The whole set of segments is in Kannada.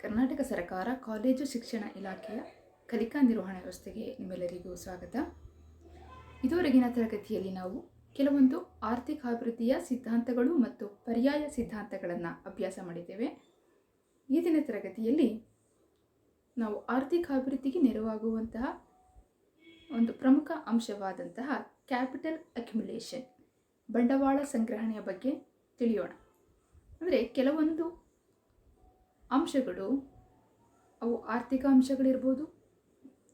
ಕರ್ನಾಟಕ ಸರ್ಕಾರ ಕಾಲೇಜು ಶಿಕ್ಷಣ ಇಲಾಖೆಯ ಕಲಿಕಾ ನಿರ್ವಹಣಾ ವ್ಯವಸ್ಥೆಗೆ ನಿಮ್ಮೆಲ್ಲರಿಗೂ ಸ್ವಾಗತ. ಇದುವರೆಗಿನ ತರಗತಿಯಲ್ಲಿ ನಾವು ಕೆಲವೊಂದು ಆರ್ಥಿಕ ಅಭಿವೃದ್ಧಿಯ ಸಿದ್ಧಾಂತಗಳು ಮತ್ತು ಪರ್ಯಾಯ ಸಿದ್ಧಾಂತಗಳನ್ನು ಅಭ್ಯಾಸ ಮಾಡಿದ್ದೇವೆ. ಈ ದಿನ ತರಗತಿಯಲ್ಲಿ ನಾವು ಆರ್ಥಿಕ ಅಭಿವೃದ್ಧಿಗೆ ನೆರವಾಗುವಂತಹ ಒಂದು ಪ್ರಮುಖ ಅಂಶವಾದಂತಹ ಕ್ಯಾಪಿಟಲ್ ಅಕ್ಯುಮುಲೇಷನ್, ಬಂಡವಾಳ ಸಂಗ್ರಹಣೆಯ ಬಗ್ಗೆ ತಿಳಿಯೋಣ. ಅಂದರೆ ಕೆಲವೊಂದು ಅಂಶಗಳು, ಅವು ಆರ್ಥಿಕ ಅಂಶಗಳಿರ್ಬೋದು,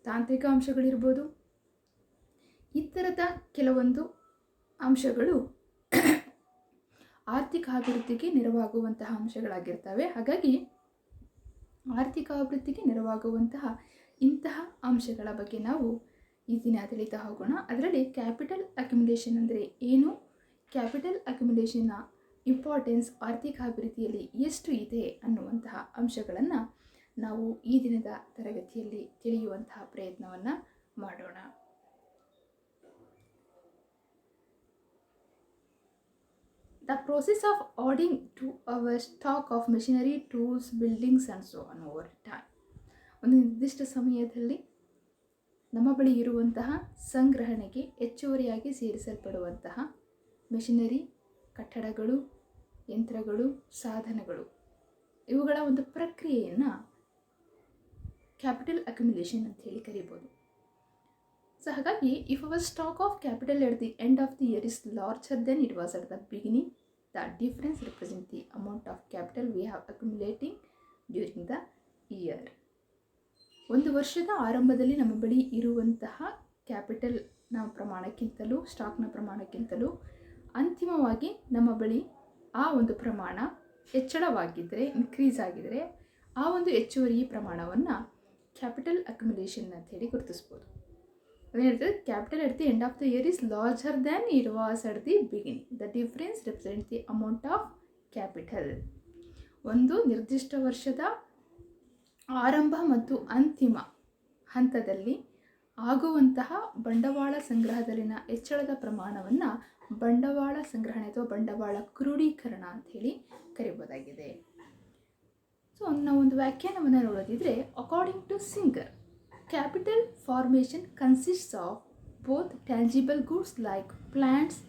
ತಾಂತ್ರಿಕ ಅಂಶಗಳಿರ್ಬೋದು, ಈ ಥರದ ಕೆಲವೊಂದು ಅಂಶಗಳು ಆರ್ಥಿಕ ಅಭಿವೃದ್ಧಿಗೆ ನೆರವಾಗುವಂತಹ ಅಂಶಗಳಾಗಿರ್ತವೆ. ಹಾಗಾಗಿ ಆರ್ಥಿಕ ಅಭಿವೃದ್ಧಿಗೆ ನೆರವಾಗುವಂತಹ ಇಂತಹ ಅಂಶಗಳ ಬಗ್ಗೆ ನಾವು ಈ ದಿನ ತಿಳಿತಾ ಹೋಗೋಣ. ಅದರಲ್ಲಿ ಕ್ಯಾಪಿಟಲ್ ಅಕ್ಯುಮುಲೇಷನ್ ಅಂದರೆ ಏನು, ಕ್ಯಾಪಿಟಲ್ ಅಕ್ಯುಮುಲೇಷನ್ನ ಇಂಪಾರ್ಟೆನ್ಸ್ ಆರ್ಥಿಕ ಅಭಿವೃದ್ಧಿಯಲ್ಲಿ ಎಷ್ಟು ಇದೆ ಅನ್ನುವಂತಹ ಅಂಶಗಳನ್ನು ನಾವು ಈ ದಿನದ ತರಗತಿಯಲ್ಲಿ ತಿಳಿಯುವಂತಹ ಪ್ರಯತ್ನವನ್ನು ಮಾಡೋಣ. The process of adding to our stock of machinery, tools, buildings and so on over time. ಒಂದು ನಿರ್ದಿಷ್ಟ ಸಮಯದಲ್ಲಿ ನಮ್ಮ ಬಳಿ ಇರುವಂತಹ ಸಂಗ್ರಹಣೆಗೆ ಹೆಚ್ಚುವರಿಯಾಗಿ ಸೇರಿಸಲ್ಪಡುವಂತಹ ಮೆಷಿನರಿ, ಕಟ್ಟಡಗಳು, ಯಂತ್ರಗಳು, ಸಾಧನಗಳು, ಇವುಗಳ ಒಂದು ಪ್ರಕ್ರಿಯೆಯನ್ನು ಕ್ಯಾಪಿಟಲ್ ಅಕ್ಯುಮುಲೇಷನ್ ಅಂತ ಹೇಳಿ ಕರೀಬೋದು. ಸೊ ಹಾಗಾಗಿ if our stock of capital at the end of the year is larger than it was at the beginning, the difference represent the amount of capital we have accumulating during the year. ಒಂದು ವರ್ಷದ ಆರಂಭದಲ್ಲಿ ನಮ್ಮ ಬಳಿ ಇರುವಂತಹ ಕ್ಯಾಪಿಟಲ್ನ ಪ್ರಮಾಣಕ್ಕಿಂತಲೂ, ಸ್ಟಾಕ್ನ ಪ್ರಮಾಣಕ್ಕಿಂತಲೂ ಅಂತಿಮವಾಗಿ ನಮ್ಮ ಬಳಿ ಆ ಒಂದು ಪ್ರಮಾಣ ಹೆಚ್ಚಳವಾಗಿದ್ದರೆ, ಇನ್ಕ್ರೀಸ್ ಆಗಿದ್ದರೆ, ಆ ಒಂದು ಹೆಚ್ಚುವರಿ ಪ್ರಮಾಣವನ್ನು ಕ್ಯಾಪಿಟಲ್ ಅಕ್ಯುಮುಲೇಷನ್ ಅಂತ ಹೇಳಿ ಗುರುತಿಸ್ಬೋದು. ಅದೇನಿರ್ತದೆ, capital at the end of the year is larger than it was at the beginning, the difference represent the amount of capital. ಒಂದು ನಿರ್ದಿಷ್ಟ ವರ್ಷದ ಆರಂಭ ಮತ್ತು ಅಂತಿಮ ಹಂತದಲ್ಲಿ ಆಗುವಂತಹ ಬಂಡವಾಳ ಸಂಗ್ರಹದಲ್ಲಿನ ಹೆಚ್ಚಳದ ಪ್ರಮಾಣವನ್ನು ಬಂಡವಾಳ ಸಂಗ್ರಹಣೆ ಅಥವಾ ಬಂಡವಾಳ ಕ್ರೋಢೀಕರಣ ಅಂತ ಹೇಳಿ ಕರೀಬೋದಾಗಿದೆ. ಸೊ ನಾವೊಂದು ವ್ಯಾಖ್ಯಾನವನ್ನು ನೋಡೋದಿದ್ರೆ, according to Singer, capital formation consists of both tangible goods like plants,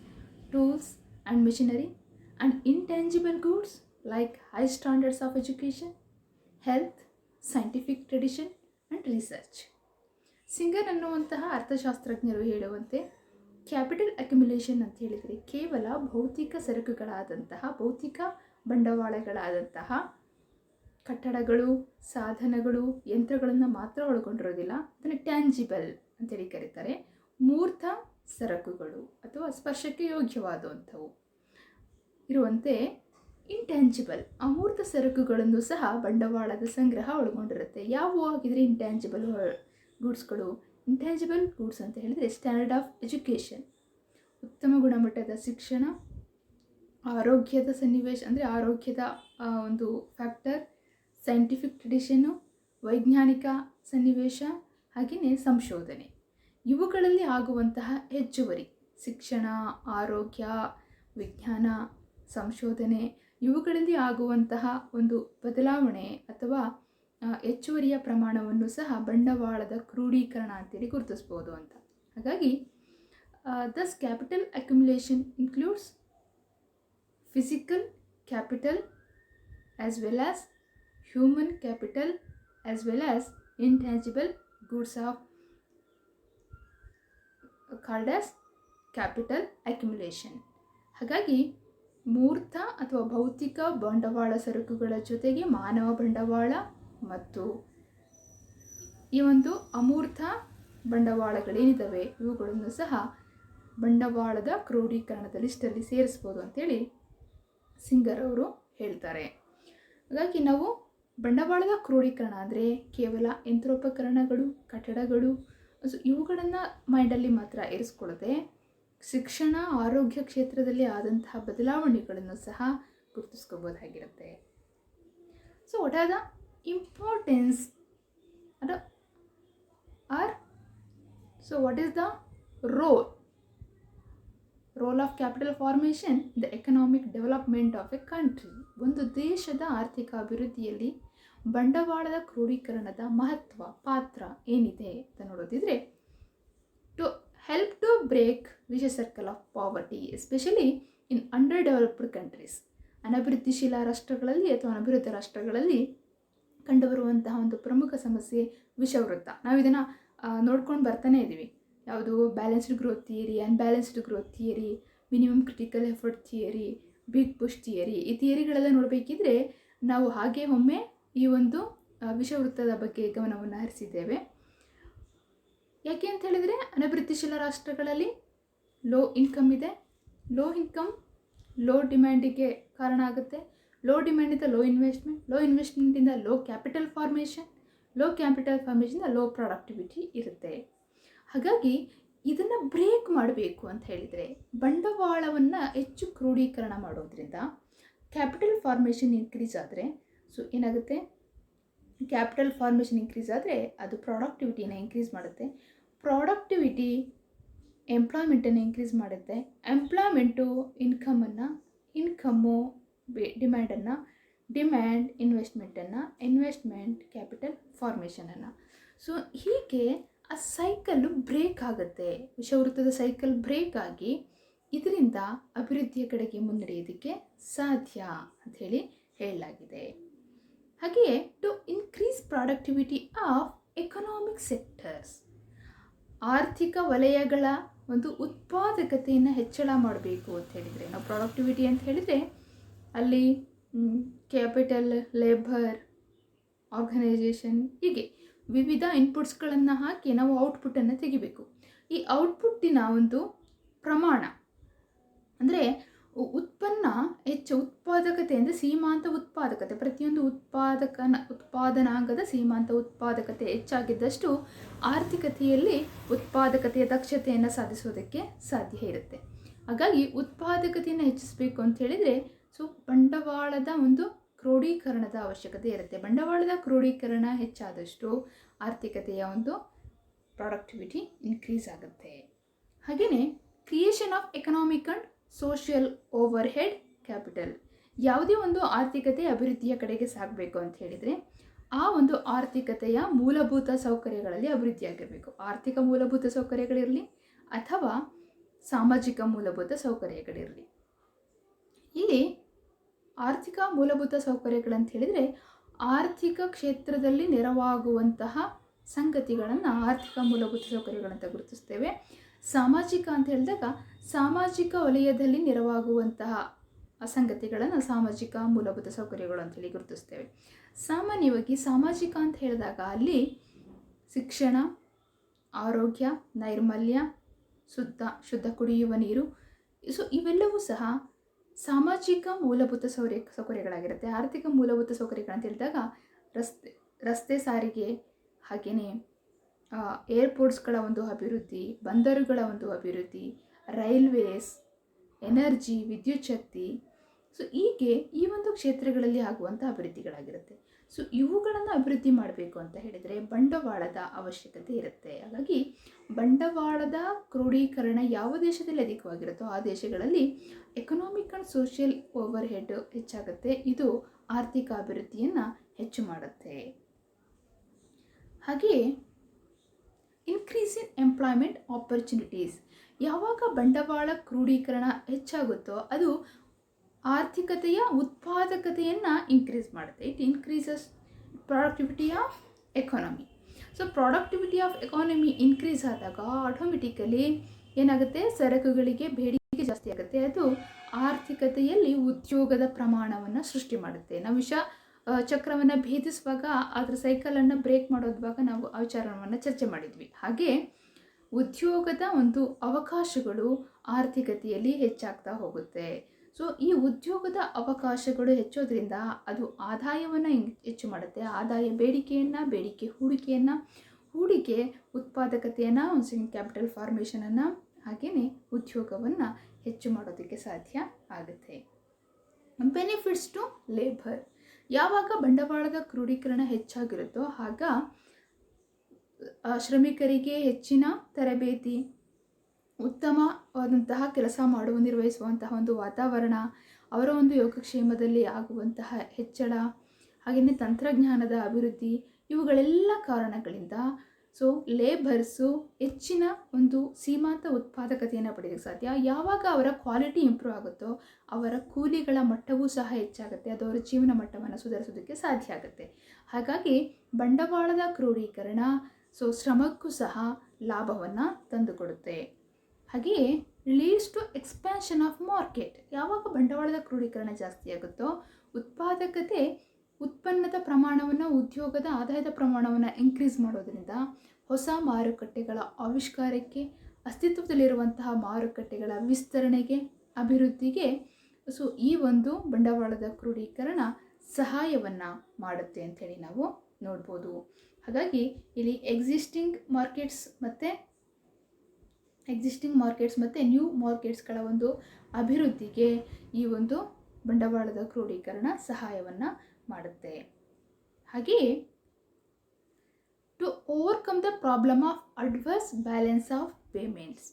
tools and machinery and intangible goods like high standards of education, health, scientific tradition and research. Singer ಅನ್ನುವಂತಹ ಅರ್ಥಶಾಸ್ತ್ರಜ್ಞರು ಹೇಳುವಂತೆ ಕ್ಯಾಪಿಟಲ್ ಅಕ್ಯುಮುಲೇಷನ್ ಅಂತ ಹೇಳಿದರೆ ಕೇವಲ ಭೌತಿಕ ಸರಕುಗಳಾದಂತಹ, ಭೌತಿಕ ಬಂಡವಾಳಗಳಾದಂತಹ ಕಟ್ಟಡಗಳು, ಸಾಧನಗಳು, ಯಂತ್ರಗಳನ್ನು ಮಾತ್ರ ಒಳಗೊಂಡಿರೋದಿಲ್ಲ. ಅದನ್ನು ಟ್ಯಾಂಜಿಬಲ್ ಅಂತೇಳಿ ಕರೀತಾರೆ. ಮೂರ್ತ ಸರಕುಗಳು ಅಥವಾ ಸ್ಪರ್ಶಕ್ಕೆ ಯೋಗ್ಯವಾದಂಥವು ಇರುವಂತೆ ಇಂಟ್ಯಾಂಜಿಬಲ್, ಅಮೂರ್ತ ಸರಕುಗಳನ್ನು ಸಹ ಬಂಡವಾಳದ ಸಂಗ್ರಹ ಒಳಗೊಂಡಿರುತ್ತೆ. ಯಾವುವು ಆಗಿದ್ರೆ ಇಂಟ್ಯಾಂಜಿಬಲ್ ಗೂಡ್ಸ್ಗಳು? ಇಂಟ್ಯಾಂಜಿಬಲ್ ಗೂಡ್ಸ್ ಅಂತ ಹೇಳಿದರೆ ಸ್ಟ್ಯಾಂಡರ್ಡ್ ಆಫ್ ಎಜುಕೇಷನ್, ಉತ್ತಮ ಗುಣಮಟ್ಟದ ಶಿಕ್ಷಣ, ಆರೋಗ್ಯದ ಸನ್ನಿವೇಶ ಅಂದರೆ ಆರೋಗ್ಯದ ಒಂದು ಫ್ಯಾಕ್ಟರ್, ಸೈಂಟಿಫಿಕ್ ಟ್ರೆಡಿಷನ್ನು, ವೈಜ್ಞಾನಿಕ ಸನ್ನಿವೇಶ, ಹಾಗೆಯೇ ಸಂಶೋಧನೆ. ಇವುಗಳಲ್ಲಿ ಆಗುವಂತಹ ಹೆಚ್ಚುವರಿ ಶಿಕ್ಷಣ, ಆರೋಗ್ಯ, ವಿಜ್ಞಾನ, ಸಂಶೋಧನೆ, ಇವುಗಳಲ್ಲಿ ಆಗುವಂತಹ ಒಂದು ಬದಲಾವಣೆ ಅಥವಾ ಹೆಚ್ಚುವರಿಯ ಪ್ರಮಾಣವನ್ನು ಸಹ ಬಂಡವಾಳದ ಕ್ರೋಢೀಕರಣ ಅಂತೇಳಿ ಗುರುತಿಸ್ಬೋದು ಅಂತ. ಹಾಗಾಗಿ thus capital accumulation includes physical capital as well as human capital as well as intangible goods of called as capital accumulation. ಹಾಗಾಗಿ ಮೂರ್ತ ಅಥವಾ ಭೌತಿಕ ಬಂಡವಾಳ ಸರಕುಗಳ ಜೊತೆಗೆ ಮಾನವ ಬಂಡವಾಳ ಮತ್ತು ಈ ಒಂದು ಅಮೂರ್ತ ಬಂಡವಾಳಗಳೇನಿದ್ದಾವೆ ಇವುಗಳನ್ನು ಸಹ ಬಂಡವಾಳದ ಕ್ರೋಢೀಕರಣದ ಲಿಸ್ಟಲ್ಲಿ ಸೇರಿಸ್ಬೋದು ಅಂತೇಳಿ ಸಿಂಗರ್ ಅವರು ಹೇಳ್ತಾರೆ. ಹಾಗಾಗಿ ನಾವು ಬಂಡವಾಳದ ಕ್ರೋಢೀಕರಣ ಅಂದರೆ ಕೇವಲ ಯಂತ್ರೋಪಕರಣಗಳು, ಕಟ್ಟಡಗಳು, ಇವುಗಳನ್ನು ಮೈಂಡಲ್ಲಿ ಮಾತ್ರ ಇರಿಸ್ಕೊಳ್ಳದೆ ಶಿಕ್ಷಣ, ಆರೋಗ್ಯ ಕ್ಷೇತ್ರದಲ್ಲಿ ಆದಂತಹ ಬದಲಾವಣೆಗಳನ್ನು ಸಹ ಗುರುತಿಸ್ಕೋಬೋದಾಗಿರುತ್ತೆ. So what are the importance what is the role of capital formation in the economic development of a country? ಒಂದು ದೇಶದ ಆರ್ಥಿಕ ಅಭಿವೃದ್ಧಿಯಲ್ಲಿ ಬಂಡವಾಳದ ಕ್ರೋಢೀಕರಣದ ಮಹತ್ವ ಪಾತ್ರ ಏನಿದೆ ಅಂತ ನೋಡೋದಿದ್ರೆ, to help to break vicious circle of poverty especially in under developed countries. ಅನಭಿವೃದ್ಧಿಶೀಲ ರಾಷ್ಟ್ರಗಳಲ್ಲಿ ಅಥವಾ ಅನಭಿವೃದ್ಧ ರಾಷ್ಟ್ರಗಳಲ್ಲಿ ಕಂಡುಬರುವಂತಹ ಒಂದು ಪ್ರಮುಖ ಸಮಸ್ಯೆ ವಿಷವೃತ್ತ. ನಾವು ಇದನ್ನು ನೋಡ್ಕೊಂಡು ಬರ್ತಾನೆ ಇದ್ದೀವಿ. ಯಾವುದು balanced growth theory, unbalanced growth theory, minimum critical effort theory, big push theory. ಈ ಥಿಯರಿಗಳೆಲ್ಲ ನೋಡಬೇಕಿದ್ರೆ ನಾವು ಹಾಗೆ ಒಮ್ಮೆ ಈ ಒಂದು ವಿಷವೃತ್ತದ ಬಗ್ಗೆ ಗಮನವನ್ನು ಹರಿಸಿದ್ದೇವೆ. ಯಾಕೆ ಅಂತ ಹೇಳಿದರೆ, ಅನಭಿವೃದ್ಧಿಶೀಲ ರಾಷ್ಟ್ರಗಳಲ್ಲಿ ಲೋ ಇನ್ಕಮ್ ಇದೆ. ಲೋ ಇನ್ಕಮ್ ಲೋ ಡಿಮ್ಯಾಂಡಿಗೆ ಕಾರಣ ಆಗುತ್ತೆ. ಲೋ ಡಿಮ್ಯಾಂಡಿಂದ ಲೋ ಇನ್ವೆಸ್ಟ್ಮೆಂಟ್, ಲೋ ಇನ್ವೆಸ್ಟ್ಮೆಂಟಿಂದ low capital formation, low capital ಫಾರ್ಮೇಷನಿಂದ ಲೋ ಪ್ರೊಡಕ್ಟಿವಿಟಿ ಇರುತ್ತೆ. ಹಾಗಾಗಿ ಇದನ್ನು ಬ್ರೇಕ್ ಮಾಡಬೇಕು ಅಂತ ಹೇಳಿದರೆ, ಬಂಡವಾಳವನ್ನು ಹೆಚ್ಚು ಕ್ರೋಢೀಕರಣ ಮಾಡೋದ್ರಿಂದ ಕ್ಯಾಪಿಟಲ್ ಫಾರ್ಮೇಷನ್ ಇನ್ಕ್ರೀಸ್ ಆದರೆ, ಸೊ ಏನಾಗುತ್ತೆ, ಕ್ಯಾಪಿಟಲ್ ಫಾರ್ಮೇಷನ್ ಇನ್ಕ್ರೀಸ್ ಆದರೆ ಅದು ಪ್ರಾಡಕ್ಟಿವಿಟಿನ ಇನ್ಕ್ರೀಸ್ ಮಾಡುತ್ತೆ. ಪ್ರಾಡಕ್ಟಿವಿಟಿ ಎಂಪ್ಲಾಯ್ಮೆಂಟನ್ನು ಇನ್ಕ್ರೀಸ್ ಮಾಡುತ್ತೆ. ಎಂಪ್ಲಾಯ್ಮೆಂಟು ಇನ್ಕಮ್ಮು ಡಿಮ್ಯಾಂಡನ್ನು, ಡಿಮ್ಯಾಂಡ್ ಇನ್ವೆಸ್ಟ್ಮೆಂಟನ್ನು, ಇನ್ವೆಸ್ಟ್ಮೆಂಟ್ ಕ್ಯಾಪಿಟಲ್ ಫಾರ್ಮೇಷನನ್ನು. ಸೊ ಹೀಗೆ ಆ ಸೈಕಲ್ಲು ಬ್ರೇಕ್ ಆಗುತ್ತೆ. ವಿಷವೃತ್ತದ ಸೈಕಲ್ ಬ್ರೇಕ್ ಆಗಿ ಇದರಿಂದ ಅಭಿವೃದ್ಧಿಯ ಕಡೆಗೆ ಮುನ್ನಡೆಯೋದಕ್ಕೆ ಸಾಧ್ಯ ಅಂಥೇಳಿ ಹೇಳಲಾಗಿದೆ. ಹಾಗೆಯೇ to increase productivity of economic sectors, ಆರ್ಥಿಕ ವಲಯಗಳ ಒಂದು ಉತ್ಪಾದಕತೆಯನ್ನು ಹೆಚ್ಚಳ ಮಾಡಬೇಕು ಅಂತ ಹೇಳಿದರೆ, ನಾವು ಪ್ರಾಡಕ್ಟಿವಿಟಿ ಅಂತ ಹೇಳಿದರೆ ಅಲ್ಲಿ ಕ್ಯಾಪಿಟಲ್, ಲೇಬರ್, ಆರ್ಗನೈಜೇಷನ್, ಹೀಗೆ ವಿವಿಧ ಇನ್ಪುಟ್ಸ್ಗಳನ್ನು ಹಾಕಿ ನಾವು ಔಟ್ಪುಟ್ಟನ್ನು ತೆಗಿಬೇಕು. ಈ ಔಟ್ಪುಟ್ಟಿನ ಒಂದು ಪ್ರಮಾಣ ಅಂದರೆ ಉತ್ಪನ್ನ ಹೆಚ್ಚು ಉತ್ಪಾದಕತೆ ಅಂದರೆ ಸೀಮಾಂತ ಉತ್ಪಾದಕತೆ, ಪ್ರತಿಯೊಂದು ಉತ್ಪಾದನಾಂಗದ ಸೀಮಾಂತ ಉತ್ಪಾದಕತೆ ಹೆಚ್ಚಾಗಿದ್ದಷ್ಟು ಆರ್ಥಿಕತೆಯಲ್ಲಿ ಉತ್ಪಾದಕತೆಯ ದಕ್ಷತೆಯನ್ನು ಸಾಧಿಸೋದಕ್ಕೆ ಸಾಧ್ಯ ಇರುತ್ತೆ. ಹಾಗಾಗಿ ಉತ್ಪಾದಕತೆಯನ್ನು ಹೆಚ್ಚಿಸಬೇಕು ಅಂತ ಹೇಳಿದರೆ ಸೊ ಬಂಡವಾಳದ ಒಂದು ಕ್ರೋಢೀಕರಣದ ಅವಶ್ಯಕತೆ ಇರುತ್ತೆ. ಬಂಡವಾಳದ ಕ್ರೋಢೀಕರಣ ಹೆಚ್ಚಾದಷ್ಟು ಆರ್ಥಿಕತೆಯ ಒಂದು ಪ್ರಾಡಕ್ಟಿವಿಟಿ ಇನ್ಕ್ರೀಸ್ ಆಗುತ್ತೆ. ಹಾಗೆಯೇ creation of economic and social over head capital. ಯಾವುದೇ ಒಂದು ಆರ್ಥಿಕತೆ ಅಭಿವೃದ್ಧಿಯ ಕಡೆಗೆ ಸಾಗಬೇಕು ಅಂತ ಹೇಳಿದರೆ ಆ ಒಂದು ಆರ್ಥಿಕತೆಯ ಮೂಲಭೂತ ಸೌಕರ್ಯಗಳಲ್ಲಿ ಅಭಿವೃದ್ಧಿಯಾಗಿರಬೇಕು. ಆರ್ಥಿಕ ಮೂಲಭೂತ ಸೌಕರ್ಯಗಳಿರಲಿ ಅಥವಾ ಸಾಮಾಜಿಕ ಮೂಲಭೂತ ಸೌಕರ್ಯಗಳಿರಲಿ. ಇಲ್ಲಿ ಆರ್ಥಿಕ ಮೂಲಭೂತ ಸೌಕರ್ಯಗಳಂತ ಹೇಳಿದರೆ ಆರ್ಥಿಕ ಕ್ಷೇತ್ರದಲ್ಲಿ ನೆರವಾಗುವಂತಹ ಸಂಗತಿಗಳನ್ನು ಆರ್ಥಿಕ ಮೂಲಭೂತ ಸೌಕರ್ಯಗಳಂತ ಗುರುತಿಸ್ತೇವೆ. ಸಾಮಾಜಿಕ ಅಂತ ಹೇಳಿದಾಗ ಸಾಮಾಜಿಕ ವಲಯದಲ್ಲಿ ನೆರವಾಗುವಂತಹ ಸಂಗತಿಗಳನ್ನು ಸಾಮಾಜಿಕ ಮೂಲಭೂತ ಸೌಕರ್ಯಗಳು ಅಂತೇಳಿ ಗುರುತಿಸ್ತೇವೆ. ಸಾಮಾನ್ಯವಾಗಿ ಸಾಮಾಜಿಕ ಅಂತ ಹೇಳಿದಾಗ ಅಲ್ಲಿ ಶಿಕ್ಷಣ, ಆರೋಗ್ಯ, ನೈರ್ಮಲ್ಯ, ಶುದ್ಧ ಕುಡಿಯುವ ನೀರು, ಸೊ ಇವೆಲ್ಲವೂ ಸಹ ಸಾಮಾಜಿಕ ಮೂಲಭೂತ ಸೌಕರ್ಯಗಳಾಗಿರುತ್ತೆ. ಆರ್ಥಿಕ ಮೂಲಭೂತ ಸೌಕರ್ಯಗಳಂತ ಹೇಳಿದಾಗ ರಸ್ತೆ ಸಾರಿಗೆ, ಹಾಗೆಯೇ ಏರ್ಪೋರ್ಟ್ಸ್ಗಳ ಒಂದು ಅಭಿವೃದ್ಧಿ, ಬಂದರುಗಳ ಒಂದು ಅಭಿವೃದ್ಧಿ, ರೈಲ್ವೇಸ್, ಎನರ್ಜಿ, ವಿದ್ಯುತ್ ಶಕ್ತಿ, ಸೊ ಹೀಗೆ ಈ ಒಂದು ಕ್ಷೇತ್ರಗಳಲ್ಲಿ ಆಗುವಂಥ ಅಭಿವೃದ್ಧಿಗಳಾಗಿರುತ್ತೆ. ಸೊ ಇವುಗಳನ್ನು ಅಭಿವೃದ್ಧಿ ಮಾಡಬೇಕು ಅಂತ ಹೇಳಿದರೆ ಬಂಡವಾಳದ ಅವಶ್ಯಕತೆ ಇರುತ್ತೆ. ಹಾಗಾಗಿ ಬಂಡವಾಳದ ಕ್ರೋಢೀಕರಣ ಯಾವ ದೇಶದಲ್ಲಿ ಅಧಿಕವಾಗಿರುತ್ತೋ ಆ ದೇಶಗಳಲ್ಲಿ economic and social over head ಹೆಚ್ಚಾಗುತ್ತೆ. ಇದು ಆರ್ಥಿಕ ಅಭಿವೃದ್ಧಿಯನ್ನು ಹೆಚ್ಚು ಮಾಡುತ್ತೆ. ಹಾಗೆಯೇ ಇನ್ಕ್ರೀಸ್ ಇನ್ ಎಂಪ್ಲಾಯ್ಮೆಂಟ್ ಆಪರ್ಚುನಿಟೀಸ್. ಯಾವಾಗ ಬಂಡವಾಳ ಕ್ರೋಢೀಕರಣ ಹೆಚ್ಚಾಗುತ್ತೋ ಅದು ಆರ್ಥಿಕತೆಯ ಉತ್ಪಾದಕತೆಯನ್ನು ಇನ್ಕ್ರೀಸ್ ಮಾಡುತ್ತೆ. It increases productivity of economy. So productivity of economy increase ಆದಾಗ ಆಟೋಮೆಟಿಕಲಿ ಏನಾಗುತ್ತೆ, ಸರಕುಗಳಿಗೆ ಬೇಡಿಕೆ ಜಾಸ್ತಿ ಆಗುತ್ತೆ. ಅದು ಆರ್ಥಿಕತೆಯಲ್ಲಿ ಉದ್ಯೋಗದ ಪ್ರಮಾಣವನ್ನು ಸೃಷ್ಟಿ ಮಾಡುತ್ತೆ. ನಾವು ಚಕ್ರವನ್ನು ಭೇದಿಸುವಾಗ ಅದರ ಸೈಕಲನ್ನು ಬ್ರೇಕ್ ಮಾಡೋದ್ವಾಗ ನಾವು ಆ ವಿಚಾರವನ್ನು ಚರ್ಚೆ ಮಾಡಿದ್ವಿ. ಹಾಗೆ ಉದ್ಯೋಗದ ಒಂದು ಅವಕಾಶಗಳು ಆರ್ಥಿಕತೆಯಲ್ಲಿ ಹೆಚ್ಚಾಗ್ತಾ ಹೋಗುತ್ತೆ. ಸೊ ಈ ಉದ್ಯೋಗದ ಅವಕಾಶಗಳು ಹೆಚ್ಚೋದ್ರಿಂದ ಅದು ಆದಾಯವನ್ನು ಹೆಚ್ಚು ಮಾಡುತ್ತೆ. ಆದಾಯ ಬೇಡಿಕೆ ಹೂಡಿಕೆಯನ್ನು, ಹೂಡಿಕೆ ಉತ್ಪಾದಕತೆಯನ್ನು, ಕ್ಯಾಪಿಟಲ್ ಫಾರ್ಮೇಷನನ್ನು, ಹಾಗೆಯೇ ಉದ್ಯೋಗವನ್ನು ಹೆಚ್ಚು ಮಾಡೋದಕ್ಕೆ ಸಾಧ್ಯ ಆಗುತ್ತೆ. Benefits to labour. ಯಾವಾಗ ಬಂಡವಾಳದ ಕ್ರೋಢೀಕರಣ ಹೆಚ್ಚಾಗಿರುತ್ತೋ ಆಗ ಶ್ರಮಿಕರಿಗೆ ಹೆಚ್ಚಿನ ತರಬೇತಿ, ಉತ್ತಮವಾದಂತಹ ಕೆಲಸ ನಿರ್ವಹಿಸುವಂತಹ ಒಂದು ವಾತಾವರಣ, ಅವರ ಒಂದು ಯೋಗಕ್ಷೇಮದಲ್ಲಿ ಆಗುವಂತಹ ಹೆಚ್ಚಳ, ಹಾಗೆಯೇ ತಂತ್ರಜ್ಞಾನದ ಅಭಿವೃದ್ಧಿ, ಇವುಗಳೆಲ್ಲ ಕಾರಣಗಳಿಂದ ಲೇಬರ್ಸು ಹೆಚ್ಚಿನ ಒಂದು ಸೀಮಾಂತ ಉತ್ಪಾದಕತೆಯನ್ನು ಪಡೆಯೋಕ್ಕೆ ಸಾಧ್ಯ. ಯಾವಾಗ ಅವರ ಕ್ವಾಲಿಟಿ ಇಂಪ್ರೂವ್ ಆಗುತ್ತೋ ಅವರ ಕೂಲಿಗಳ ಮಟ್ಟವೂ ಸಹ ಹೆಚ್ಚಾಗುತ್ತೆ, ಅದು ಅವರ ಜೀವನ ಮಟ್ಟವನ್ನು ಸುಧಾರಿಸೋದಕ್ಕೆ ಸಾಧ್ಯ ಆಗುತ್ತೆ. ಹಾಗಾಗಿ ಬಂಡವಾಳದ ಕ್ರೋಢೀಕರಣ ಶ್ರಮಕ್ಕೂ ಸಹ ಲಾಭವನ್ನು ತಂದುಕೊಡುತ್ತೆ. ಹಾಗೆಯೇ leads to expansion of market. ಯಾವಾಗ ಬಂಡವಾಳದ ಕ್ರೋಢೀಕರಣ ಜಾಸ್ತಿ ಆಗುತ್ತೋ ಉತ್ಪಾದಕತೆ, ಉತ್ಪನ್ನದ ಪ್ರಮಾಣವನ್ನು, ಉದ್ಯೋಗದ ಆದಾಯದ ಪ್ರಮಾಣವನ್ನು ಇನ್ಕ್ರೀಸ್ ಮಾಡೋದರಿಂದ ಹೊಸ ಮಾರುಕಟ್ಟೆಗಳ ಆವಿಷ್ಕಾರಕ್ಕೆ, ಅಸ್ತಿತ್ವದಲ್ಲಿರುವಂತಹ ಮಾರುಕಟ್ಟೆಗಳ ವಿಸ್ತರಣೆಗೆ, ಅಭಿವೃದ್ಧಿಗೆ ಈ ಒಂದು ಬಂಡವಾಳದ ಕ್ರೋಢೀಕರಣ ಸಹಾಯವನ್ನು ಮಾಡುತ್ತೆ ಅಂಥೇಳಿ ನಾವು ನೋಡ್ಬೋದು. ಹಾಗಾಗಿ ಇಲ್ಲಿ ಎಕ್ಸಿಸ್ಟಿಂಗ್ ಮಾರ್ಕೆಟ್ಸ್ ಮತ್ತು ನ್ಯೂ ಮಾರ್ಕೆಟ್ಸ್ಗಳ ಒಂದು ಅಭಿವೃದ್ಧಿಗೆ ಈ ಒಂದು ಬಂಡವಾಳದ ಕ್ರೋಢೀಕರಣ ಸಹಾಯವನ್ನು ಮಾಡುತ್ತೆ. ಹಾಗೆಯೇ to overcome the problem of adverse balance of payments.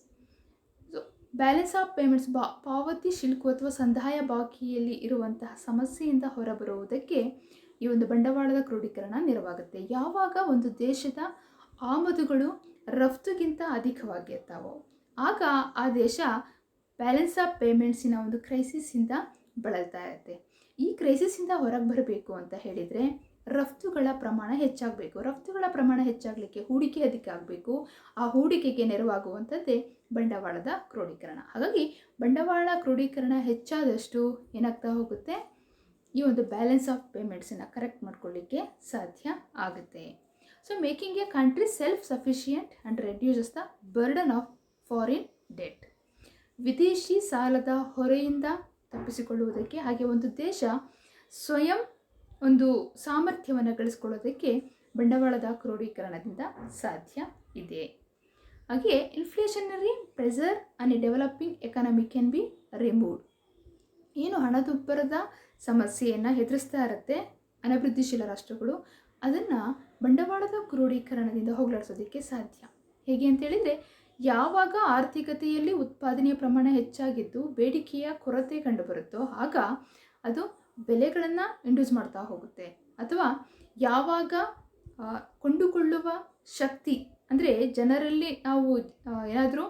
Balance of payments, ಪಾವತಿ ಶಿಲ್ಕು ಅಥವಾ ಸಂದಾಯ ಬಾಕಿಯಲ್ಲಿ ಇರುವಂತಹ ಸಮಸ್ಯೆಯಿಂದ ಹೊರಬರುವುದಕ್ಕೆ ಈ ಒಂದು ಬಂಡವಾಳದ ಕ್ರೋಢೀಕರಣ ನೆರವಾಗುತ್ತೆ. ಯಾವಾಗ ಒಂದು ದೇಶದ ಆಮದುಗಳು ರಫ್ತುಗಿಂತ ಅಧಿಕವಾಗಿರ್ತಾವೋ ಆಗ ಆ ದೇಶ ಬ್ಯಾಲೆನ್ಸ್ ಆಫ್ ಪೇಮೆಂಟ್ಸಿನ ಒಂದು ಕ್ರೈಸಿಸ್ಸಿಂದ ಬಳಲ್ತಾ ಇರುತ್ತೆ. ಈ ಕ್ರೈಸಿಸ್ಸಿಂದ ಹೊರಗೆ ಬರಬೇಕು ಅಂತ ಹೇಳಿದರೆ ರಫ್ತುಗಳ ಪ್ರಮಾಣ ಹೆಚ್ಚಾಗಬೇಕು. ರಫ್ತುಗಳ ಪ್ರಮಾಣ ಹೆಚ್ಚಾಗಲಿಕ್ಕೆ ಹೂಡಿಕೆ ಅಧಿಕ ಆಗಬೇಕು. ಆ ಹೂಡಿಕೆಗೆ ನೆರವಾಗುವಂಥದ್ದೇ ಬಂಡವಾಳದ ಕ್ರೋಢೀಕರಣ. ಹಾಗಾಗಿ ಬಂಡವಾಳ ಕ್ರೋಢೀಕರಣ ಹೆಚ್ಚಾದಷ್ಟು ಏನಾಗ್ತಾ ಹೋಗುತ್ತೆ, ಈ ಒಂದು ಬ್ಯಾಲೆನ್ಸ್ ಆಫ್ ಪೇಮೆಂಟ್ಸನ್ನು ಕರೆಕ್ಟ್ ಮಾಡ್ಕೊಳ್ಳಿಕ್ಕೆ ಸಾಧ್ಯ ಆಗುತ್ತೆ. Making A country self sufficient and reduces the burden of foreign debt. ವಿದೇಶಿ ಸಾಲದ ಹೊರೆಯಿಂದ ತಪ್ಪಿಸಿಕೊಳ್ಳುವುದಕ್ಕೆ, ಹಾಗೆ ಒಂದು ದೇಶ ಸ್ವಯಂ ಒಂದು ಸಾಮರ್ಥ್ಯವನ್ನು ಗಳಿಸ್ಕೊಳ್ಳೋದಕ್ಕೆ ಬಂಡವಾಳದ ಕ್ರೋಢೀಕರಣದಿಂದ ಸಾಧ್ಯ ಇದೆ. ಹಾಗೆ inflationary pressure on A developing economy can be removed. ಏನು ಹಣದುಬ್ಬರದ ಸಮಸ್ಯೆಯನ್ನು ಎದುರಿಸ್ತಾ ಇರುತ್ತೆ ಅನಭಿವೃದ್ಧಿಶೀಲ ರಾಷ್ಟ್ರಗಳು, ಅದನ್ನು ಬಂಡವಾಳದ ಕ್ರೋಢೀಕರಣದಿಂದ ಹೋಗಲಾಡಿಸೋದಕ್ಕೆ ಸಾಧ್ಯ. ಹೇಗೆ ಅಂತೇಳಿದರೆ, ಯಾವಾಗ ಆರ್ಥಿಕತೆಯಲ್ಲಿ ಉತ್ಪಾದನೆಯ ಪ್ರಮಾಣ ಹೆಚ್ಚಾಗಿದ್ದು ಬೇಡಿಕೆಯ ಕೊರತೆ ಕಂಡುಬರುತ್ತೋ ಆಗ ಅದು ಬೆಲೆಗಳನ್ನು ಇಂಡ್ಯೂಸ್ ಮಾಡ್ತಾ ಹೋಗುತ್ತೆ. ಅಥವಾ ಯಾವಾಗ ಕೊಂಡುಕೊಳ್ಳುವ ಶಕ್ತಿ, ಅಂದರೆ ಜನರಲ್ಲಿ ನಾವು ಏನಾದರೂ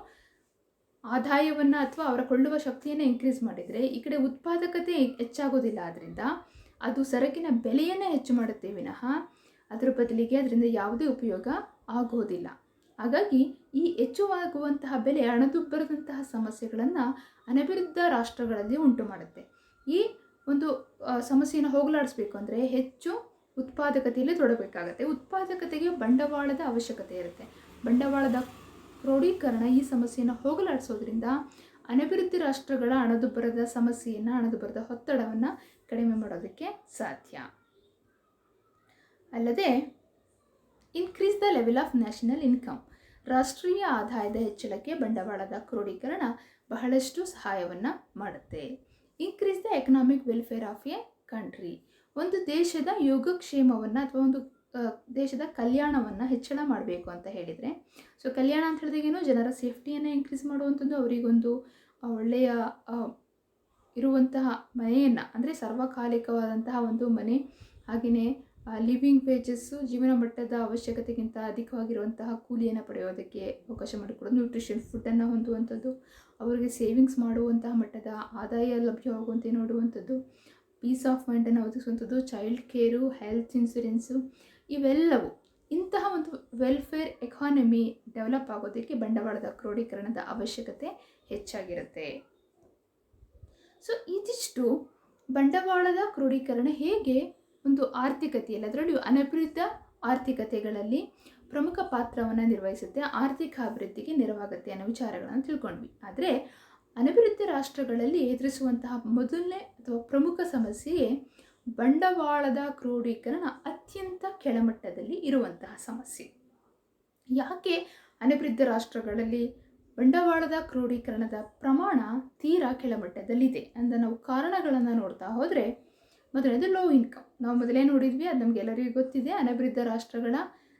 ಆದಾಯವನ್ನು ಅಥವಾ ಅವರ ಕೊಳ್ಳುವ ಶಕ್ತಿಯನ್ನು ಇನ್ಕ್ರೀಸ್ ಮಾಡಿದರೆ ಈ ಕಡೆ ಉತ್ಪಾದಕತೆ ಹೆಚ್ಚಾಗೋದಿಲ್ಲ. ಆದ್ದರಿಂದ ಅದು ಸರಕಿನ ಬೆಲೆಯನ್ನು ಹೆಚ್ಚು ಮಾಡುತ್ತೆ ವಿನಃ ಅದರ ಬದಲಿಗೆ ಅದರಿಂದ ಯಾವುದೇ ಉಪಯೋಗ ಆಗೋದಿಲ್ಲ. ಹಾಗಾಗಿ ಈ ಹೆಚ್ಚುವಾಗುವಂತಹ ಬೆಲೆ ಹಣದುಬ್ಬರದಂತಹ ಸಮಸ್ಯೆಗಳನ್ನು ಅನಭಿವೃದ್ಧ ರಾಷ್ಟ್ರಗಳಲ್ಲಿ ಉಂಟು ಮಾಡುತ್ತೆ. ಈ ಒಂದು ಸಮಸ್ಯೆಯನ್ನು ಹೋಗಲಾಡಿಸಬೇಕು ಅಂದರೆ ಹೆಚ್ಚು ಉತ್ಪಾದಕತೆಯಲ್ಲಿ ತೊಡಬೇಕಾಗತ್ತೆ. ಉತ್ಪಾದಕತೆಗೆ ಬಂಡವಾಳದ ಅವಶ್ಯಕತೆ ಇರುತ್ತೆ. ಬಂಡವಾಳದ ಕ್ರೋಢೀಕರಣ ಈ ಸಮಸ್ಯೆಯನ್ನು ಹೋಗಲಾಡಿಸೋದ್ರಿಂದ ಅನಭಿವೃದ್ಧಿ ರಾಷ್ಟ್ರಗಳ ಹಣದುಬ್ಬರದ ಸಮಸ್ಯೆಯನ್ನು, ಹಣದುಬ್ಬರದ ಒತ್ತಡವನ್ನು ಕಡಿಮೆ ಮಾಡೋದಕ್ಕೆ ಸಾಧ್ಯ. ಅಲ್ಲದೆ increase the level of national income. ರಾಷ್ಟ್ರೀಯ ಆದಾಯದ ಹೆಚ್ಚಳಕ್ಕೆ ಬಂಡವಾಳದ ಕ್ರೋಢೀಕರಣ ಬಹಳಷ್ಟು ಸಹಾಯವನ್ನು ಮಾಡುತ್ತೆ. Increase the economic welfare of A country. ಒಂದು ದೇಶದ ಯೋಗಕ್ಷೇಮವನ್ನು ಅಥವಾ ಒಂದು ದೇಶದ ಕಲ್ಯಾಣವನ್ನು ಹೆಚ್ಚಳ ಮಾಡಬೇಕು ಅಂತ ಹೇಳಿದರೆ, ಕಲ್ಯಾಣ ಅಂತ ಹೇಳಿದಾಗೇನು ಜನರ ಸೇಫ್ಟಿಯನ್ನು ಇನ್ಕ್ರೀಸ್ ಮಾಡುವಂಥದ್ದು, ಅವರಿಗೊಂದು ಒಳ್ಳೆಯ ಇರುವಂತಹ ಮನೆಯನ್ನು, ಅಂದರೆ ಸರ್ವಕಾಲಿಕವಾದಂತಹ ಒಂದು ಮನೆ, ಹಾಗೆಯೇ ಲಿವಿಂಗ್ ವೇಜಸ್ಸು, ಜೀವನ ಮಟ್ಟದ ಅವಶ್ಯಕತೆಗಿಂತ ಅಧಿಕವಾಗಿರುವಂತಹ ಕೂಲಿಯನ್ನು ಪಡೆಯೋದಕ್ಕೆ ಅವಕಾಶ ಮಾಡಿಕೊಡೋದು, ನ್ಯೂಟ್ರಿಷನ್ ಫುಡ್ಡನ್ನು ಹೊಂದುವಂಥದ್ದು, ಅವರಿಗೆ ಸೇವಿಂಗ್ಸ್ ಮಾಡುವಂತಹ ಮಟ್ಟದ ಆದಾಯ ಲಭ್ಯವಾಗುವಂತೆ ನೋಡುವಂಥದ್ದು, ಪೀಸ್ ಆಫ್ ಮೈಂಡನ್ನು ಒದಗಿಸುವಂಥದ್ದು, ಚೈಲ್ಡ್ ಕೇರು, ಹೆಲ್ತ್ ಇನ್ಶೂರೆನ್ಸು, ಇವೆಲ್ಲವೂ ಇಂತಹ ಒಂದು ವೆಲ್ಫೇರ್ ಎಕಾನಮಿ ಡೆವಲಪ್ ಆಗೋದಕ್ಕೆ ಬಂಡವಾಳದ ಕ್ರೋಢೀಕರಣದ ಅವಶ್ಯಕತೆ ಹೆಚ್ಚಾಗಿರುತ್ತೆ. ಇದಿಷ್ಟು ಬಂಡವಾಳದ ಕ್ರೋಢೀಕರಣ ಹೇಗೆ ಒಂದು ಆರ್ಥಿಕತೆಯಲ್ಲಿ, ಅದರಲ್ಲೂ ಅನಭಿವೃದ್ಧ ಆರ್ಥಿಕತೆಗಳಲ್ಲಿ ಪ್ರಮುಖ ಪಾತ್ರವನ್ನು ನಿರ್ವಹಿಸುತ್ತೆ, ಆರ್ಥಿಕ ಅಭಿವೃದ್ಧಿಗೆ ನೆರವಾಗುತ್ತೆ ಅನ್ನೋ ವಿಚಾರಗಳನ್ನು ತಿಳ್ಕೊಂಡ್ವಿ. ಆದರೆ ಅನಭಿವೃದ್ಧಿ ರಾಷ್ಟ್ರಗಳಲ್ಲಿ ಎದುರಿಸುವಂತಹ ಮೊದಲನೇ ಅಥವಾ ಪ್ರಮುಖ ಸಮಸ್ಯೆಯೇ ಬಂಡವಾಳದ ಕ್ರೋಢೀಕರಣ ಅತ್ಯಂತ ಕೆಳಮಟ್ಟದಲ್ಲಿ ಇರುವಂತಹ ಸಮಸ್ಯೆ. ಯಾಕೆ ಅನಭಿವೃದ್ಧ ರಾಷ್ಟ್ರಗಳಲ್ಲಿ ಬಂಡವಾಳದ ಕ್ರೋಢೀಕರಣದ ಪ್ರಮಾಣ ತೀರಾ ಕೆಳಮಟ್ಟದಲ್ಲಿದೆ ಅಂತ ನಾವು ಕಾರಣಗಳನ್ನು ನೋಡ್ತಾ ಹೋದರೆ, ಮೊದಲನೇದು ಲೋ ಇನ್ಕಮ್. ನಾವು ಮೊದಲೇ ನೋಡಿದ್ವಿ, ಅದು ನಮಗೆಲ್ಲರಿಗೂ ಗೊತ್ತಿದೆ. ಅನಭಿವೃದ್ಧ ರಾಷ್ಟ್ರಗಳ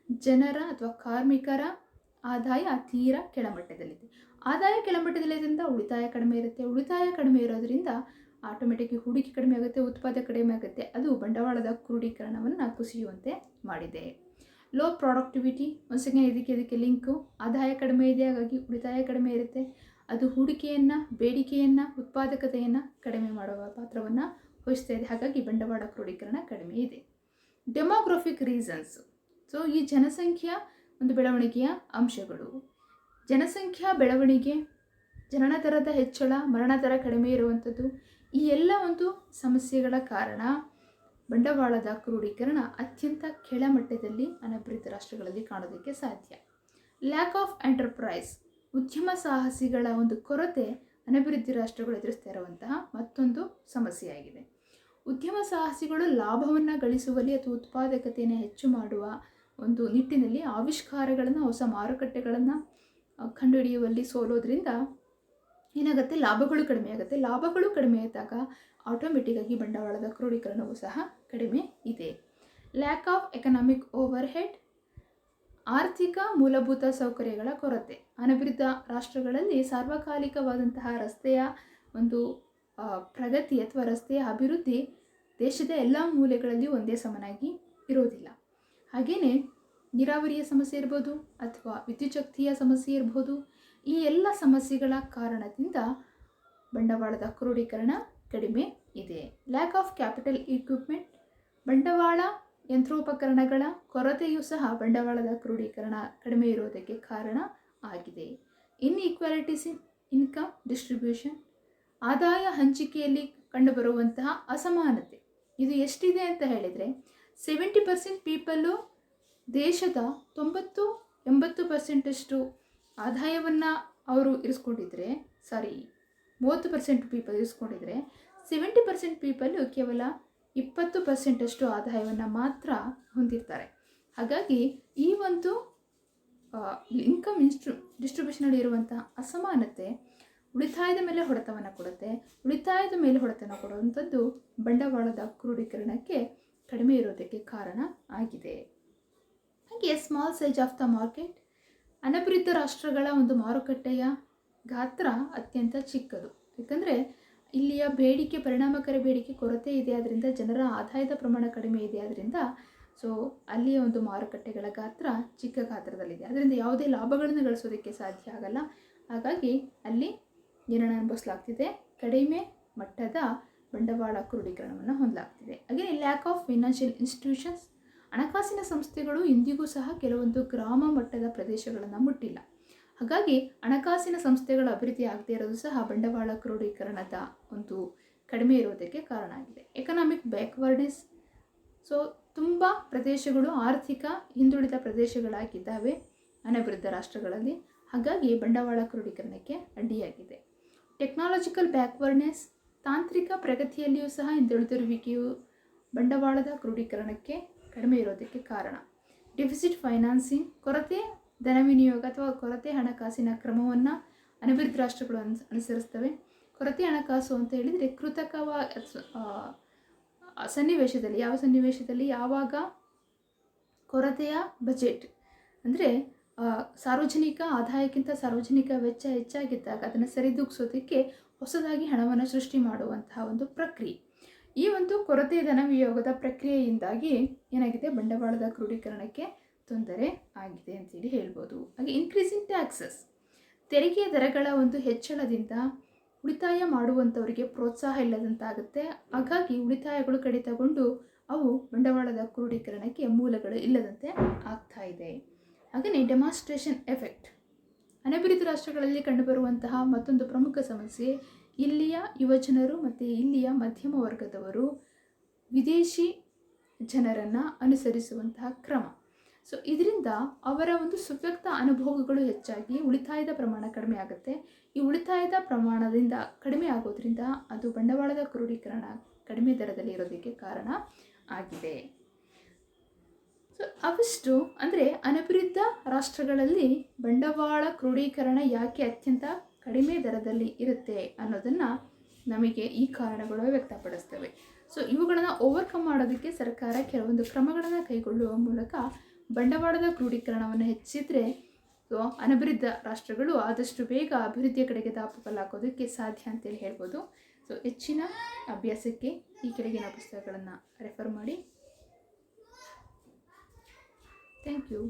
ಜನರ ಅಥವಾ ಕಾರ್ಮಿಕರ ಆದಾಯ ತೀರಾ ಕೆಳಮಟ್ಟದಲ್ಲಿದೆ. ಆದಾಯ ಕೆಳಮಟ್ಟದಲ್ಲಿದ್ದರಿಂದ ಉಳಿತಾಯ ಕಡಿಮೆ ಇರುತ್ತೆ. ಉಳಿತಾಯ ಕಡಿಮೆ ಇರೋದ್ರಿಂದ ಆಟೋಮೆಟಿಕ್ಲಿ ಹೂಡಿಕೆ ಕಡಿಮೆ ಆಗುತ್ತೆ, ಉತ್ಪಾದನೆ ಕಡಿಮೆ ಆಗುತ್ತೆ. ಅದು ಬಂಡವಾಳದ ಕ್ರೋಢೀಕರಣವನ್ನು ಕುಸಿಯುವಂತೆ ಮಾಡಿದೆ. ಲೋ ಪ್ರಾಡಕ್ಟಿವಿಟಿ, ಒಂದ್ಸಲ ಇದಕ್ಕೆ ಲಿಂಕು. ಆದಾಯ ಕಡಿಮೆ ಇದೆ, ಹಾಗಾಗಿ ಉಳಿತಾಯ ಕಡಿಮೆ ಇರುತ್ತೆ. ಅದು ಹೂಡಿಕೆಯನ್ನು, ಬೇಡಿಕೆಯನ್ನು, ಉತ್ಪಾದಕತೆಯನ್ನು ಕಡಿಮೆ ಮಾಡುವ ಪಾತ್ರವನ್ನು ವಹಿಸ್ತಾ ಇದೆ. ಹಾಗಾಗಿ ಬಂಡವಾಳ ಕ್ರೋಢೀಕರಣ ಕಡಿಮೆ ಇದೆ. Demographic reasons. ಸೊ ಈ ಜನಸಂಖ್ಯಾ ಒಂದು ಬೆಳವಣಿಗೆಯ ಅಂಶಗಳು. ಜನಸಂಖ್ಯಾ ಬೆಳವಣಿಗೆ, ಜನನ ದರದ ಹೆಚ್ಚಳ, ಮರಣ ದರ ಕಡಿಮೆ ಇರುವಂಥದ್ದು, ಈ ಎಲ್ಲ ಒಂದು ಸಮಸ್ಯೆಗಳ ಕಾರಣ ಬಂಡವಾಳದ ಕ್ರೋಢೀಕರಣ ಅತ್ಯಂತ ಕೆಳಮಟ್ಟದಲ್ಲಿ ಅನಭಿವೃದ್ಧಿ ರಾಷ್ಟ್ರಗಳಲ್ಲಿ ಕಾಣೋದಕ್ಕೆ ಸಾಧ್ಯ. ಲ್ಯಾಕ್ ಆಫ್ ಎಂಟರ್ಪ್ರೈಸ್, ಉದ್ಯಮ ಸಾಹಸಿಗಳ ಒಂದು ಕೊರತೆ ಅನಭಿವೃದ್ಧಿ ರಾಷ್ಟ್ರಗಳು ಎದುರಿಸ್ತಾ ಇರುವಂತಹ ಮತ್ತೊಂದು ಸಮಸ್ಯೆಯಾಗಿದೆ. ಉದ್ಯಮ ಸಾಹಸಿಗಳು ಲಾಭವನ್ನು ಗಳಿಸುವಲ್ಲಿ ಅಥವಾ ಉತ್ಪಾದಕತೆಯನ್ನು ಹೆಚ್ಚು ಮಾಡುವ ಒಂದು ನಿಟ್ಟಿನಲ್ಲಿ ಆವಿಷ್ಕಾರಗಳನ್ನು, ಹೊಸ ಮಾರುಕಟ್ಟೆಗಳನ್ನು ಕಂಡುಹಿಡಿಯುವಲ್ಲಿ ಸೋಲೋದ್ರಿಂದ ಏನಾಗುತ್ತೆ, ಲಾಭಗಳು ಕಡಿಮೆ ಆಗುತ್ತೆ. ಲಾಭಗಳು ಕಡಿಮೆ ಆದಾಗ ಆಟೋಮೆಟಿಕ್ಕಾಗಿ ಬಂಡವಾಳದ ಕ್ರೋಢೀಕರಣವೂ ಸಹ ಕಡಿಮೆ ಇದೆ. Lack of economic over head, ಆರ್ಥಿಕ ಮೂಲಭೂತ ಸೌಕರ್ಯಗಳ ಕೊರತೆ. ಅನಭಿವೃದ್ಧ ರಾಷ್ಟ್ರಗಳಲ್ಲಿ ಸಾರ್ವಕಾಲಿಕವಾದಂತಹ ರಸ್ತೆಯ ಒಂದು ಪ್ರಗತಿ ಅಥವಾ ರಸ್ತೆಯ ಅಭಿವೃದ್ಧಿ ದೇಶದ ಎಲ್ಲ ಮೂಲೆಗಳಲ್ಲಿ ಒಂದೇ ಸಮನಾಗಿ ಇರೋದಿಲ್ಲ. ಹಾಗೆಯೇ ನೀರಾವರಿಯ ಸಮಸ್ಯೆ ಇರ್ಬೋದು ಅಥವಾ ವಿದ್ಯುತ್ ಶಕ್ತಿಯ ಸಮಸ್ಯೆ ಇರ್ಬೋದು. ಈ ಎಲ್ಲ ಸಮಸ್ಯೆಗಳ ಕಾರಣದಿಂದ ಬಂಡವಾಳದ ಕ್ರೋಢೀಕರಣ ಕಡಿಮೆ ಇದೆ. ಲ್ಯಾಕ್ ಆಫ್ ಕ್ಯಾಪಿಟಲ್ ಇಕ್ವಿಪ್ಮೆಂಟ್, ಬಂಡವಾಳ ಯಂತ್ರೋಪಕರಣಗಳ ಕೊರತೆಯೂ ಸಹ ಬಂಡವಾಳದ ಕ್ರೋಢೀಕರಣ ಕಡಿಮೆ ಇರೋದಕ್ಕೆ ಕಾರಣ ಆಗಿದೆ. ಇನ್ಇಕ್ವಾಲಿಟೀಸ್ ಇನ್ ಇನ್ಕಮ್ ಡಿಸ್ಟ್ರಿಬ್ಯೂಷನ್, ಆದಾಯ ಹಂಚಿಕೆಯಲ್ಲಿ ಕಂಡುಬರುವಂತಹ ಅಸಮಾನತೆ. ಇದು ಎಷ್ಟಿದೆ ಅಂತ ಹೇಳಿದರೆ 70% ಪೀಪಲ್ಲು ದೇಶದ 90-80% ಆದಾಯವನ್ನು ಅವರು ಇರಿಸ್ಕೊಂಡಿದ್ರೆ, 30% ಪೀಪಲ್ ಇರಿಸ್ಕೊಂಡಿದ್ರೆ 70% ಪೀಪಲ್ಲು ಕೇವಲ 20% ಆದಾಯವನ್ನು ಮಾತ್ರ ಹೊಂದಿರ್ತಾರೆ. ಹಾಗಾಗಿ ಈ ಒಂದು ಇನ್ಕಮ್ ಡಿಸ್ಟ್ರಿಬ್ಯೂಷನಲ್ಲಿ ಇರುವಂತಹ ಅಸಮಾನತೆ ಉಳಿತಾಯದ ಮೇಲೆ ಹೊಡೆತವನ್ನು ಕೊಡುತ್ತೆ. ಉಳಿತಾಯದ ಮೇಲೆ ಹೊಡೆತವನ್ನು ಕೊಡುವಂಥದ್ದು ಬಂಡವಾಳದ ಕ್ರೋಢೀಕರಣಕ್ಕೆ ಕಡಿಮೆ ಇರೋದಕ್ಕೆ ಕಾರಣ ಆಗಿದೆ. ಹಾಗೆ small size of the market, ಅನಭಿವೃದ್ಧ ರಾಷ್ಟ್ರಗಳ ಒಂದು ಮಾರುಕಟ್ಟೆಯ ಗಾತ್ರ ಅತ್ಯಂತ ಚಿಕ್ಕದು. ಯಾಕಂದರೆ ಇಲ್ಲಿಯ ಬೇಡಿಕೆ, ಪರಿಣಾಮಕಾರಿ ಬೇಡಿಕೆ ಕೊರತೆ ಇದೆ, ಆದ್ದರಿಂದ ಜನರ ಆದಾಯದ ಪ್ರಮಾಣ ಕಡಿಮೆ ಇದೆ. ಆದ್ದರಿಂದ ಸೊ ಅಲ್ಲಿಯ ಒಂದು ಮಾರುಕಟ್ಟೆಗಳ ಗಾತ್ರ ಚಿಕ್ಕ ಗಾತ್ರದಲ್ಲಿದೆ. ಅದರಿಂದ ಯಾವುದೇ ಲಾಭಗಳನ್ನು ಗಳಿಸೋದಕ್ಕೆ ಸಾಧ್ಯ ಆಗಲ್ಲ. ಹಾಗಾಗಿ ಅಲ್ಲಿ ಏನನ್ನು ಅನುಭವಿಸಲಾಗ್ತಿದೆ, ಕಡಿಮೆ ಮಟ್ಟದ ಬಂಡವಾಳ ಕ್ರೋಢೀಕರಣವನ್ನು ಹೊಂದಲಾಗ್ತಿದೆ. ಹಾಗೆ ಲ್ಯಾಕ್ ಆಫ್ ಫೈನಾನ್ಷಿಯಲ್ ಇನ್ಸ್ಟಿಟ್ಯೂಷನ್ಸ್, ಹಣಕಾಸಿನ ಸಂಸ್ಥೆಗಳು ಇಂದಿಗೂ ಸಹ ಕೆಲವೊಂದು ಗ್ರಾಮ ಮಟ್ಟದ ಪ್ರದೇಶಗಳನ್ನು ಮುಟ್ಟಿಲ್ಲ. ಹಾಗಾಗಿ ಹಣಕಾಸಿನ ಸಂಸ್ಥೆಗಳ ಅಭಿವೃದ್ಧಿ ಆಗದೇ ಇರೋದು ಸಹ ಬಂಡವಾಳ ಕ್ರೋಢೀಕರಣದ ಒಂದು ಕಡಿಮೆ ಇರೋದಕ್ಕೆ ಕಾರಣ ಆಗಿದೆ. ಎಕನಾಮಿಕ್ ಬ್ಯಾಕ್ವರ್ಡ್ನೆಸ್, ಸೊ ತುಂಬ ಪ್ರದೇಶಗಳು ಆರ್ಥಿಕ ಹಿಂದುಳಿದ ಪ್ರದೇಶಗಳಾಗಿದ್ದಾವೆ ಅನಭಿವೃದ್ಧ ರಾಷ್ಟ್ರಗಳಲ್ಲಿ. ಹಾಗಾಗಿ ಬಂಡವಾಳ ಕ್ರೋಢೀಕರಣಕ್ಕೆ ಅಡ್ಡಿಯಾಗಿದೆ. ಟೆಕ್ನಾಲಜಿಕಲ್ ಬ್ಯಾಕ್ವರ್ಡ್ನೆಸ್, ತಾಂತ್ರಿಕ ಪ್ರಗತಿಯಲ್ಲಿಯೂ ಸಹ ಹಿಂದುಳಿದಿರುವಿಕೆಯು ಬಂಡವಾಳದ ಕ್ರೋಢೀಕರಣಕ್ಕೆ ಕಡಿಮೆ ಇರೋದಕ್ಕೆ ಕಾರಣ. ಡೆಫಿಸಿಟ್ ಫೈನಾನ್ಸಿಂಗ್, ಕೊರತೆ ಧನ ವಿನಿಯೋಗ ಅಥವಾ ಕೊರತೆ ಹಣಕಾಸಿನ ಕ್ರಮವನ್ನು ಅನಭಿವೃದ್ಧ ರಾಷ್ಟ್ರಗಳು ಅನುಸರಿಸ್ತವೆ. ಕೊರತೆ ಹಣಕಾಸು ಅಂತ ಹೇಳಿದರೆ ಸನ್ನಿವೇಶದಲ್ಲಿ, ಯಾವ ಸನ್ನಿವೇಶದಲ್ಲಿ, ಯಾವಾಗ ಕೊರತೆಯ ಬಜೆಟ್ ಅಂದರೆ ಸಾರ್ವಜನಿಕ ಆದಾಯಕ್ಕಿಂತ ಸಾರ್ವಜನಿಕ ವೆಚ್ಚ ಹೆಚ್ಚಾಗಿದ್ದಾಗ ಅದನ್ನು ಸರಿದೂಗಿಸೋದಕ್ಕೆ ಹೊಸದಾಗಿ ಹಣವನ್ನು ಸೃಷ್ಟಿ ಮಾಡುವಂತಹ ಒಂದು ಪ್ರಕ್ರಿಯೆ. ಈ ಒಂದು ಕೊರತೆ ಧನ ವಿನಿಯೋಗದ ಪ್ರಕ್ರಿಯೆಯಿಂದಾಗಿ ಏನಾಗಿದೆ, ಬಂಡವಾಳದ ಕ್ರೋಢೀಕರಣಕ್ಕೆ ತೊಂದರೆ ಆಗಿದೆ ಅಂತೇಳಿ ಹೇಳ್ಬೋದು. ಹಾಗೆ ಇನ್ಕ್ರೀಸಿಂಗ್ ಟ್ಯಾಕ್ಸಸ್, ತೆರಿಗೆ ದರಗಳ ಒಂದು ಹೆಚ್ಚಳದಿಂದ ಉಳಿತಾಯ ಮಾಡುವಂಥವರಿಗೆ ಪ್ರೋತ್ಸಾಹ ಇಲ್ಲದಂತಾಗುತ್ತೆ. ಹಾಗಾಗಿ ಉಳಿತಾಯಗಳು ಕಡಿತಗೊಂಡು ಅವು ಬಂಡವಾಳದ ಕ್ರೋಢೀಕರಣಕ್ಕೆ ಮೂಲಗಳು ಇಲ್ಲದಂತೆ ಆಗ್ತಾ ಇದೆ. ಹಾಗೆಯೇ ಡೆಮಾನ್ಸ್ಟ್ರೇಷನ್ ಎಫೆಕ್ಟ್, ಅನಭಿವೃದ್ಧ ರಾಷ್ಟ್ರಗಳಲ್ಲಿ ಕಂಡುಬರುವಂತಹ ಮತ್ತೊಂದು ಪ್ರಮುಖ ಸಮಸ್ಯೆ, ಇಲ್ಲಿಯ ಯುವಜನರು ಮತ್ತು ಇಲ್ಲಿಯ ಮಧ್ಯಮ ವರ್ಗದವರು ವಿದೇಶಿ ಜನರನ್ನು ಅನುಸರಿಸುವಂತಹ ಕ್ರಮ. ಸೊ ಇದರಿಂದ ಅವರ ಒಂದು ಸುವ್ಯಕ್ತ ಅನುಭವಗಳು ಹೆಚ್ಚಾಗಿ ಉಳಿತಾಯದ ಪ್ರಮಾಣ ಕಡಿಮೆ ಆಗುತ್ತೆ. ಈ ಉಳಿತಾಯದ ಪ್ರಮಾಣದಿಂದ ಕಡಿಮೆ ಆಗೋದ್ರಿಂದ ಅದು ಬಂಡವಾಳದ ಕ್ರೋಢೀಕರಣ ಕಡಿಮೆ ದರದಲ್ಲಿ ಇರೋದಕ್ಕೆ ಕಾರಣ ಆಗಿದೆ. ಸೊ ಅವಿಷ್ಟು ಅಂದರೆ ಅನಭಿವೃದ್ಧ ರಾಷ್ಟ್ರಗಳಲ್ಲಿ ಬಂಡವಾಳ ಕ್ರೋಢೀಕರಣ ಯಾಕೆ ಅತ್ಯಂತ ಕಡಿಮೆ ದರದಲ್ಲಿ ಇರುತ್ತೆ ಅನ್ನೋದನ್ನು ನಮಗೆ ಈ ಕಾರಣಗಳು ವ್ಯಕ್ತಪಡಿಸ್ತವೆ. ಸೊ ಇವುಗಳನ್ನು ಓವರ್ಕಮ್ ಮಾಡೋದಕ್ಕೆ ಸರ್ಕಾರ ಕೆಲವೊಂದು ಕ್ರಮಗಳನ್ನು ಕೈಗೊಳ್ಳುವ ಮೂಲಕ ಬಂಡವಾಳದ ಕ್ರೋಢೀಕರಣವನ್ನು ಹೆಚ್ಚಿಸಿದರೆ ಸೊ ಅನಭಿವೃದ್ಧ ರಾಷ್ಟ್ರಗಳು ಆದಷ್ಟು ಬೇಗ ಅಭಿವೃದ್ಧಿಯ ಕಡೆಗೆ ದಾಪುಗಾಲು ಹಾಕೋದಕ್ಕೆ ಸಾಧ್ಯ ಅಂತೇಳಿ ಹೇಳ್ಬೋದು. ಸೊ ಹೆಚ್ಚಿನ ಅಭ್ಯಾಸಕ್ಕೆ ಈ ಕೆಳಗಿನ ಪುಸ್ತಕಗಳನ್ನು ರೆಫರ್ ಮಾಡಿ. Thank you.